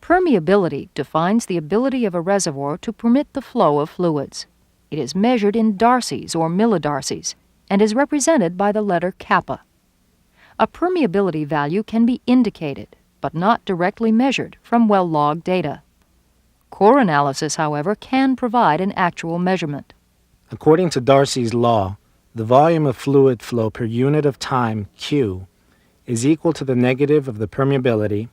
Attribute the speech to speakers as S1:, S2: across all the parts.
S1: Permeability defines the ability of a reservoir to permit the flow of fluids. It is measured in darcies or millidarcies and is represented by the letter kappa. A permeability value can be indicated, but not directly measured from well-logged data. Core analysis, however, can provide an actual measurement.
S2: According to Darcy's law, the volume of fluid flow per unit of time, Q, is equal to the negative of the permeability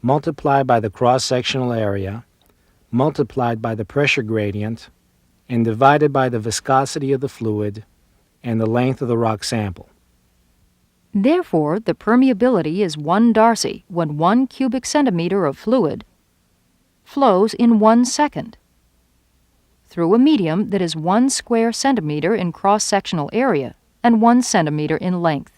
S2: multiplied by the cross-sectional area, multiplied by the pressure gradient, and divided by the viscosity of the fluid and the length of the rock sample.
S1: Therefore, the permeability is 1 darcy when 1 cubic centimeter of fluid flows in 1 second through a medium that is 1 square centimeter in cross-sectional area and 1 centimeter in length,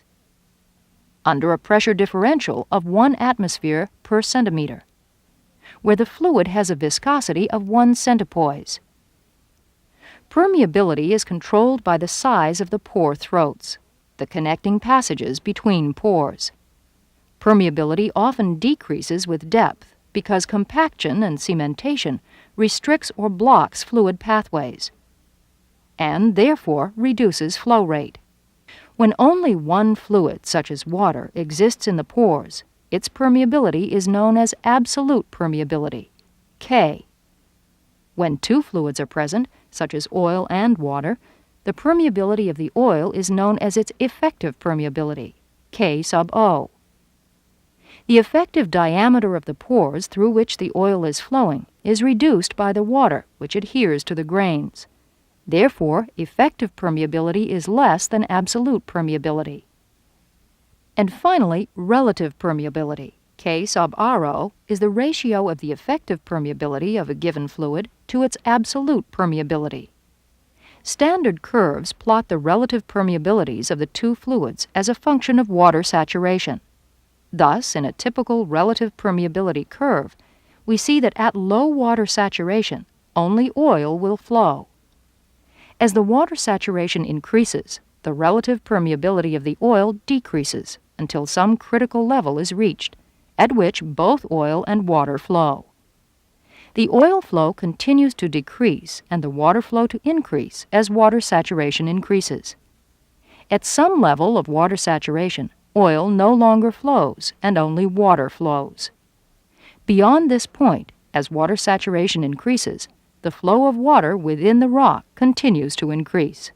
S1: under a pressure differential of 1 atmosphere per centimeter, where the fluid has a viscosity of 1 centipoise. Permeability is controlled by the size of the pore throats, the connecting passages between pores. Permeability often decreases with depth because compaction and cementation restricts or blocks fluid pathways, and therefore reduces flow rate. When only one fluid, such as water, exists in the pores, its permeability is known as absolute permeability, K. When 2 fluids are present, such as oil and water, the permeability of the oil is known as its effective permeability, K sub O. The effective diameter of the pores through which the oil is flowing is reduced by the water, which adheres to the grains. Therefore, effective permeability is less than absolute permeability. And finally, relative permeability, K sub RO, is the ratio of the effective permeability of a given fluid to its absolute permeability. Standard curves plot the relative permeabilities of the 2 fluids as a function of water saturation. Thus, in a typical relative permeability curve, we see that at low water saturation, only oil will flow. As the water saturation increases, the relative permeability of the oil decreases until some critical level is reached, at which both oil and water flow. The oil flow continues to decrease and the water flow to increase as water saturation increases. At some level of water saturation, oil no longer flows and only water flows. Beyond this point, as water saturation increases, the flow of water within the rock continues to increase.